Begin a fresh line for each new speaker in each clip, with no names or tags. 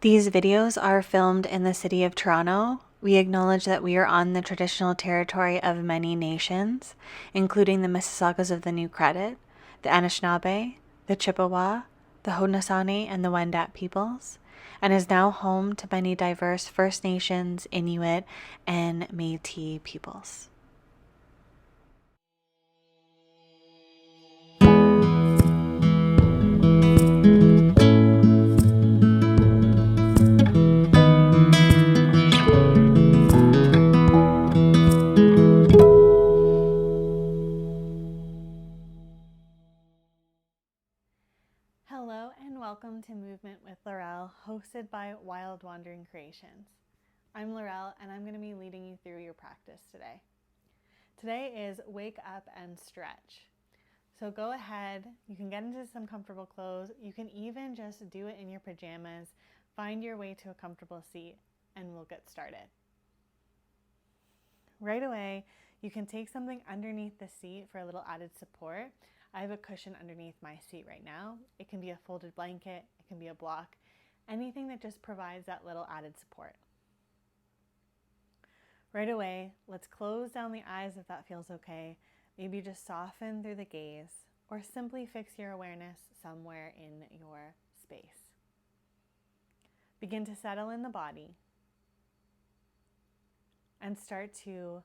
These videos are filmed in the city of Toronto. We acknowledge that we are on the traditional territory of many nations, including the Mississaugas of the New Credit, the Anishinaabe, the Chippewa, the Haudenosaunee, and the Wendat peoples, and is now home to many diverse First Nations, Inuit, and Métis peoples. Hello and welcome to Movement with Laurelle, hosted by Wild Wandering Creations. I'm Laurelle and I'm going to be leading you through your practice today. Today is Wake Up and Stretch. So go ahead, you can get into some comfortable clothes, you can even just do it in your pajamas, find your way to a comfortable seat, and we'll get started. Right away, you can take something underneath the seat for a little added support. I have a cushion underneath my seat right now. It can be a folded blanket, it can be a block, anything that just provides that little added support. Right away, let's close down the eyes if that feels okay. Maybe just soften through the gaze, or simply fix your awareness somewhere in your space. Begin to settle in the body and start to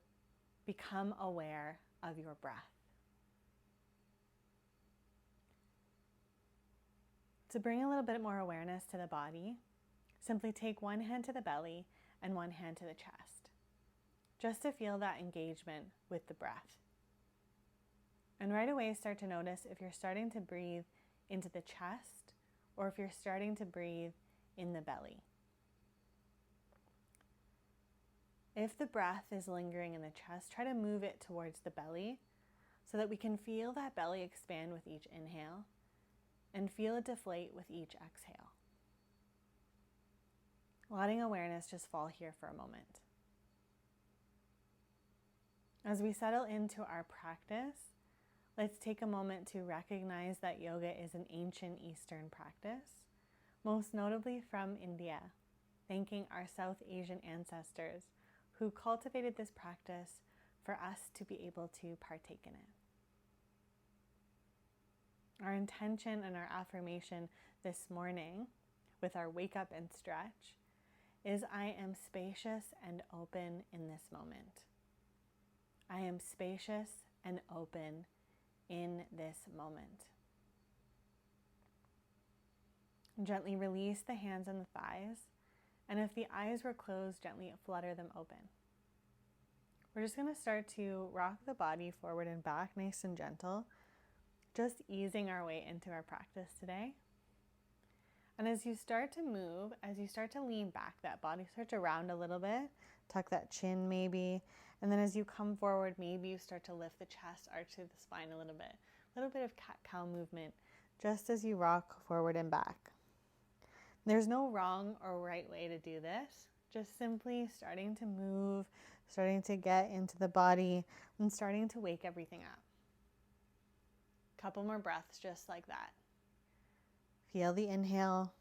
become aware of your breath. To bring a little bit more awareness to the body, simply take one hand to the belly and one hand to the chest, just to feel that engagement with the breath. And right away, start to notice if you're starting to breathe into the chest or if you're starting to breathe in the belly. If the breath is lingering in the chest, try to move it towards the belly so that we can feel that belly expand with each inhale and feel it deflate with each exhale. Letting awareness just fall here for a moment. As we settle into our practice, let's take a moment to recognize that yoga is an ancient Eastern practice, most notably from India, thanking our South Asian ancestors who cultivated this practice for us to be able to partake in it. Our intention and our affirmation this morning with our wake up and stretch is I am spacious and open in this moment. I am spacious and open in this moment. Gently release the hands and the thighs, and if the eyes were closed, gently flutter them open. We're just going to start to rock the body forward and back, nice and gentle, just easing our way into our practice today. And as you start to move, as you start to lean back, that body start to round a little bit, tuck that chin maybe, and then as you come forward, maybe you start to lift the chest, arch through the spine a little bit of cat-cow movement, just as you rock forward and back. There's no wrong or right way to do this, just simply starting to move, starting to get into the body, and starting to wake everything up. Couple more breaths just like that. Feel the inhale,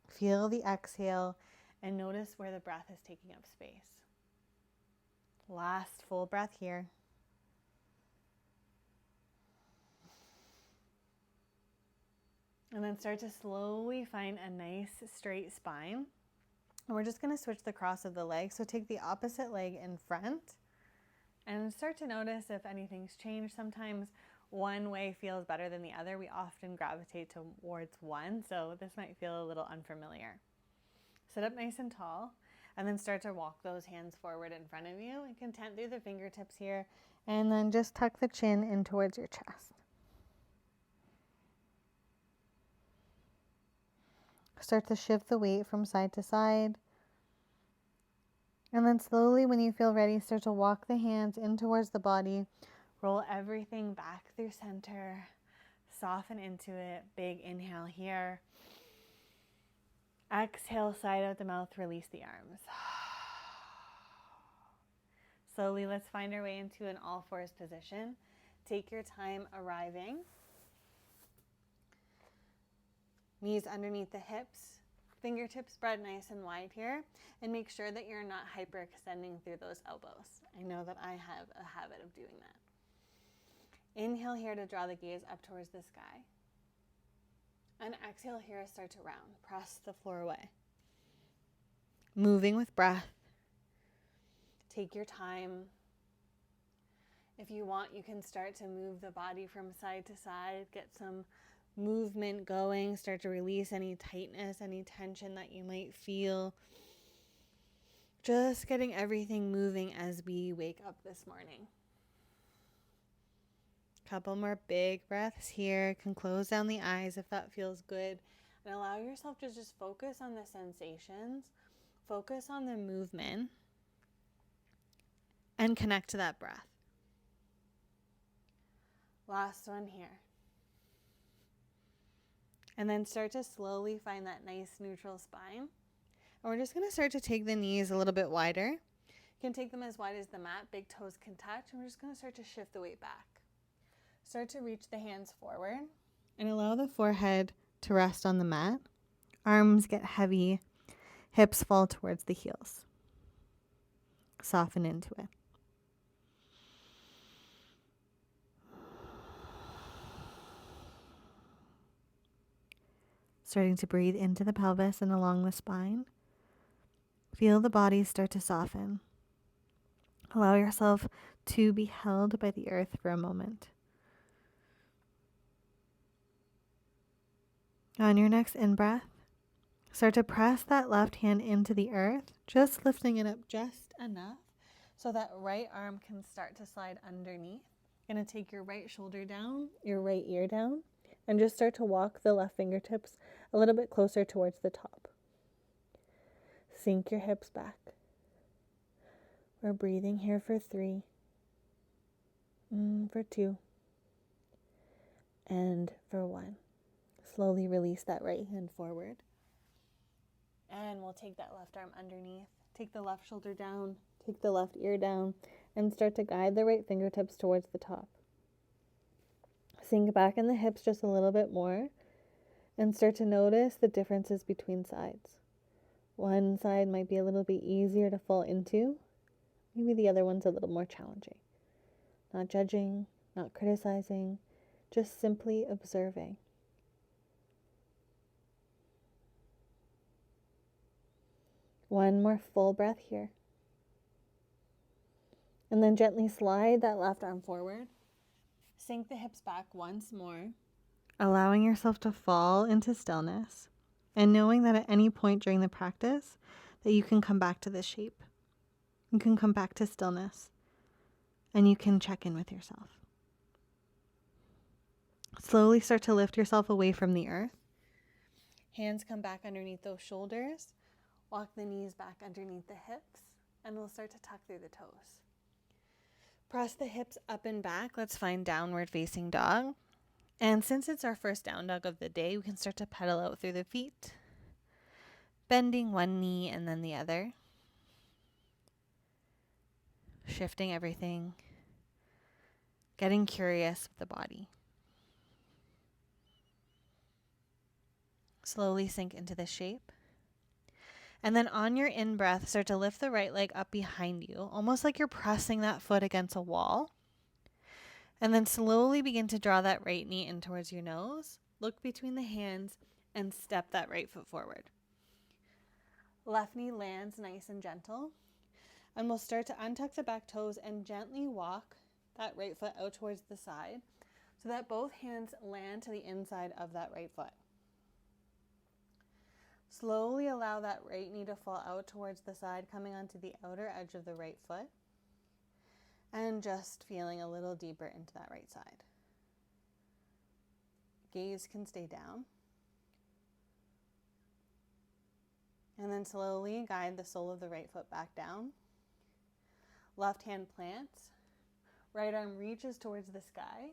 feel the exhale, and notice where the breath is taking up space. Last full breath here. And then start to slowly find a nice straight spine. And we're just going to switch the cross of the legs. So take the opposite leg in front and start to notice if anything's changed. Sometimes one way feels better than the other. We often gravitate towards one, so this might feel a little unfamiliar. Sit up nice and tall, and then start to walk those hands forward in front of you and content through the fingertips here, and then just tuck the chin in towards your chest. Start to shift the weight from side to side. And then slowly, when you feel ready, start to walk the hands in towards the body. Roll everything back through center. Soften into it. Big inhale here. Exhale, side out the mouth, release the arms. Slowly, let's find our way into an all fours position. Take your time arriving. Knees underneath the hips, Fingertips spread nice and wide here, and make sure that you're not hyperextending through those elbows. I know that I have a habit of doing that. Inhale here to draw the gaze up towards the sky. And exhale here, start to round. Press the floor away. Moving with breath. Take your time. If you want, you can start to move the body from side to side, get some movement going, start to release any tightness, any tension that you might feel. Just getting everything moving as we wake up this morning. Couple more big breaths here. You can close down the eyes if that feels good. And allow yourself to just focus on the sensations, focus on the movement, and connect to that breath. Last one here. And then start to slowly find that nice neutral spine. And we're just going to start to take the knees a little bit wider. You can take them as wide as the mat. Big toes can touch. And we're just going to start to shift the weight back. Start to reach the hands forward. And allow the forehead to rest on the mat. Arms get heavy. Hips fall towards the heels. Soften into it. Starting to breathe into the pelvis and along the spine. Feel the body start to soften. Allow yourself to be held by the earth for a moment. On your next in-breath, start to press that left hand into the earth, just lifting it up just enough so that right arm can start to slide underneath. You're going to take your right shoulder down, your right ear down, and just start to walk the left fingertips a little bit closer towards the top. Sink your hips back. We're breathing here for 3, for 2, and for 1. Slowly release that right hand forward. And we'll take that left arm underneath. Take the left shoulder down, take the left ear down, and start to guide the right fingertips towards the top. Sink back in the hips just a little bit more and start to notice the differences between sides. One side might be a little bit easier to fall into. Maybe the other one's a little more challenging. Not judging, not criticizing, just simply observing. One more full breath here. And then gently slide that left arm forward. Sink the hips back once more, allowing yourself to fall into stillness and knowing that at any point during the practice that you can come back to this shape. You can come back to stillness and you can check in with yourself. Slowly start to lift yourself away from the earth. Hands come back underneath those shoulders. Walk the knees back underneath the hips and we'll start to tuck through the toes. Press the hips up and back. Let's find downward facing dog. And since it's our first down dog of the day, we can start to pedal out through the feet, bending one knee and then the other, shifting everything, getting curious with the body. Slowly sink into the shape. And then on your in-breath, start to lift the right leg up behind you, almost like you're pressing that foot against a wall. And then slowly begin to draw that right knee in towards your nose. Look between the hands and step that right foot forward. Left knee lands nice and gentle. And we'll start to untuck the back toes and gently walk that right foot out towards the side so that both hands land to the inside of that right foot. Slowly allow that right knee to fall out towards the side, coming onto the outer edge of the right foot. And just feeling a little deeper into that right side. Gaze can stay down. And then slowly guide the sole of the right foot back down. Left hand plants. Right arm reaches towards the sky.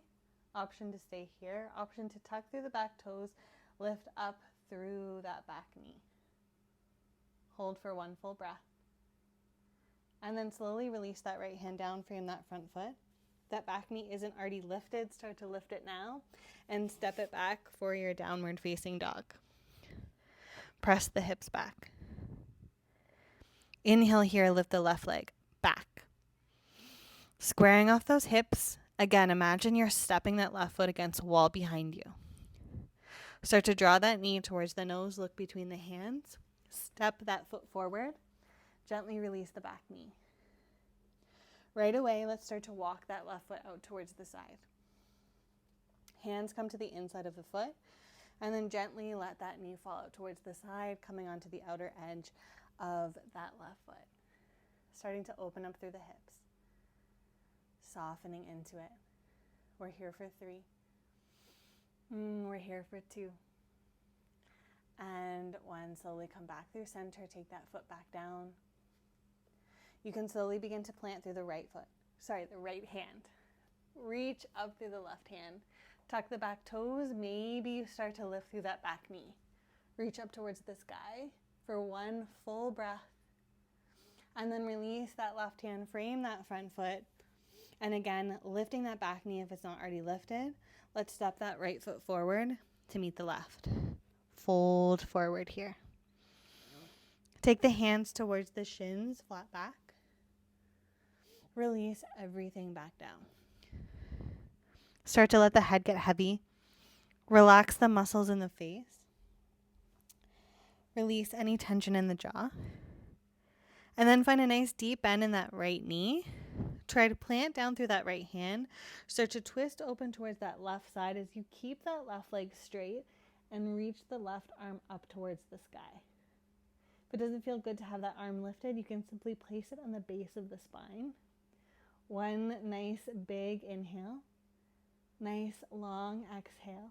Option to stay here. Option to tuck through the back toes. Lift up through that back knee. Hold for one full breath. And then slowly release that right hand down, frame that front foot. If that back knee isn't already lifted, start to lift it now and step it back for your downward facing dog. Press the hips back. Inhale here, lift the left leg back. Squaring off those hips. Again, imagine you're stepping that left foot against a wall behind you. Start to draw that knee towards the nose, look between the hands. Step that foot forward. Gently release the back knee. Right away, let's start to walk that left foot out towards the side. Hands come to the inside of the foot, and then gently let that knee fall out towards the side, coming onto the outer edge of that left foot. Starting to open up through the hips. Softening into it. We're here for 3. We're here for 2. And 1, slowly come back through center, take that foot back down. You can slowly begin to plant through the right hand. Reach up through the left hand. Tuck the back toes. Maybe you start to lift through that back knee. Reach up towards the sky for 1 full breath. And then release that left hand, frame that front foot. And again, lifting that back knee if it's not already lifted. Let's step that right foot forward to meet the left. Fold forward here. Take the hands towards the shins, flat back. Release everything back down. Start to let the head get heavy. Relax the muscles in the face. Release any tension in the jaw. And then find a nice deep bend in that right knee. Try to plant down through that right hand. Start to twist open towards that left side as you keep that left leg straight and reach the left arm up towards the sky. If it doesn't feel good to have that arm lifted, you can simply place it on the base of the spine. 1 nice big inhale. Nice long exhale.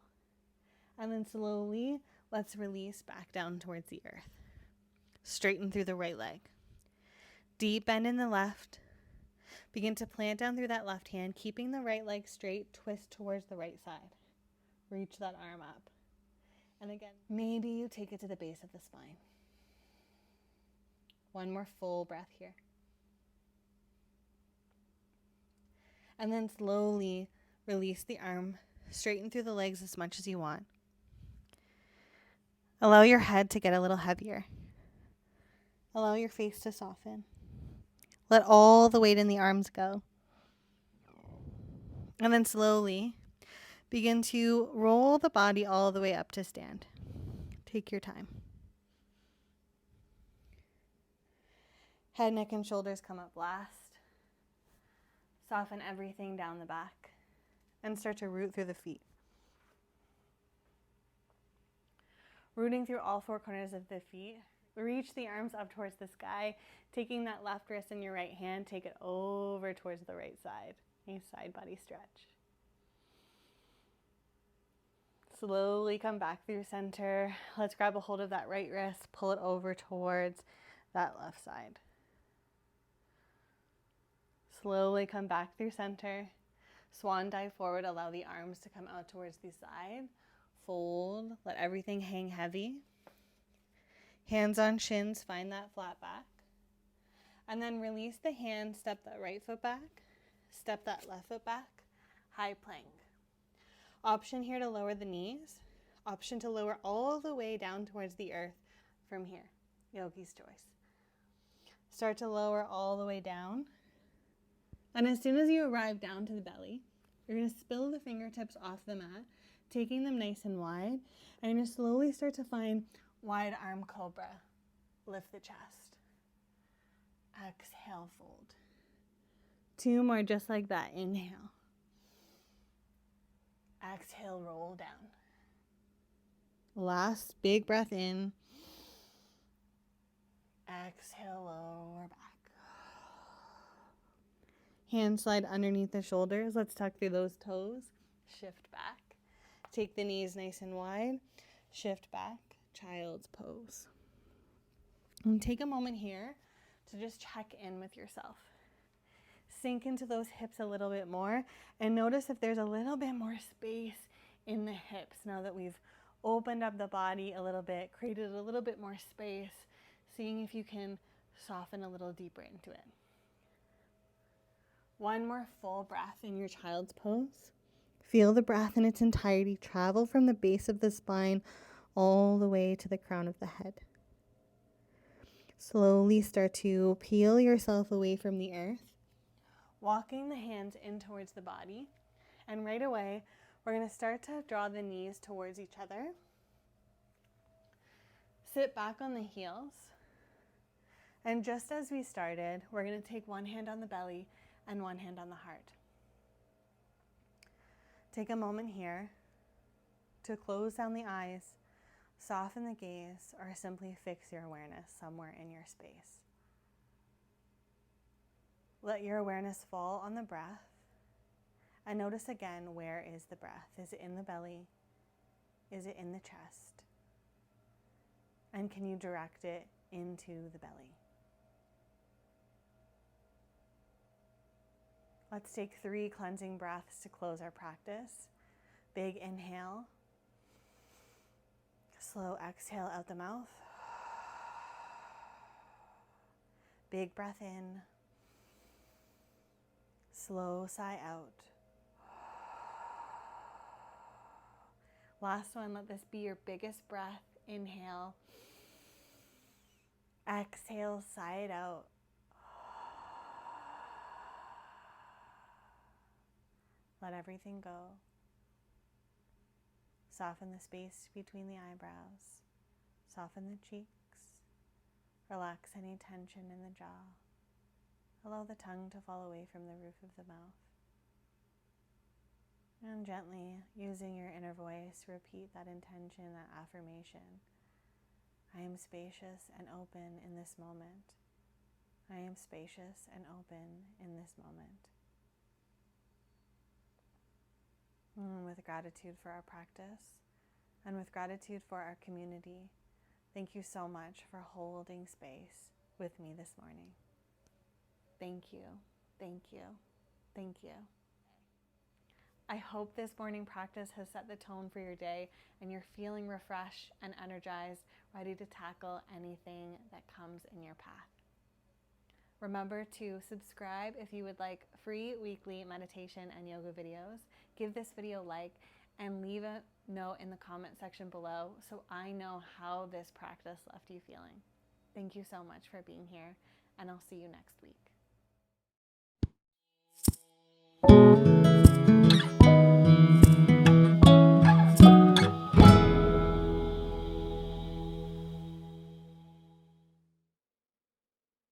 And then slowly, let's release back down towards the earth. Straighten through the right leg. Deep bend in the left. Begin to plant down through that left hand, keeping the right leg straight, twist towards the right side. Reach that arm up. And again, maybe you take it to the base of the spine. 1 more full breath here. And then slowly release the arm, straighten through the legs as much as you want. Allow your head to get a little heavier. Allow your face to soften. Let all the weight in the arms go. And then slowly begin to roll the body all the way up to stand. Take your time. Head, neck, and shoulders come up last. Soften everything down the back and start to root through the feet. Rooting through all 4 corners of the feet. Reach the arms up towards the sky. Taking that left wrist in your right hand, take it over towards the right side. Nice side body stretch. Slowly come back through center. Let's grab a hold of that right wrist, pull it over towards that left side. Slowly come back through center. Swan dive forward, allow the arms to come out towards the side. Fold, let everything hang heavy. Hands on shins, find that flat back. And then release the hand, step that right foot back, step that left foot back, high plank. Option here to lower the knees, option to lower all the way down towards the earth from here, yogi's choice. Start to lower all the way down. And as soon as you arrive down to the belly, you're going to spill the fingertips off the mat, taking them nice and wide. And you're going to slowly start to find wide arm cobra. Lift the chest. Exhale, fold. 2 more just like that. Inhale. Exhale, roll down. Last big breath in. Exhale, lower back. Hand slide underneath the shoulders. Let's tuck through those toes. Shift back. Take the knees nice and wide. Shift back. Child's pose. And take a moment here to just check in with yourself. Sink into those hips a little bit more and notice if there's a little bit more space in the hips now that we've opened up the body a little bit, created a little bit more space, seeing if you can soften a little deeper into it. 1 more full breath in your child's pose. Feel the breath in its entirety travel from the base of the spine all the way to the crown of the head. Slowly start to peel yourself away from the earth, walking the hands in towards the body. And right away, we're going to start to draw the knees towards each other. Sit back on the heels. And just as we started, we're going to take one hand on the belly and one hand on the heart. Take a moment here to close down the eyes, soften the gaze, or simply fix your awareness somewhere in your space. Let your awareness fall on the breath, and notice again, where is the breath? Is it in the belly? Is it in the chest? And can you direct it into the belly? Let's take 3 cleansing breaths to close our practice. Big inhale. Slow exhale out the mouth. Big breath in. Slow sigh out. Last one, let this be your biggest breath. Inhale. Exhale, sigh it out. Let everything go. Soften the space between the eyebrows. Soften the cheeks. Relax any tension in the jaw. Allow the tongue to fall away from the roof of the mouth. And gently, using your inner voice, repeat that intention, that affirmation. I am spacious and open in this moment. I am spacious and open in this moment. With gratitude for our practice and with gratitude for our community, thank you so much for holding space with me this morning. Thank you, thank you, thank you. I hope this morning practice has set the tone for your day and you're feeling refreshed and energized, ready to tackle anything that comes in your path. Remember to subscribe if you would like free weekly meditation and yoga videos. Give this video a like and leave a note in the comment section below so I know how this practice left you feeling. Thank you so much for being here, and I'll see you next week.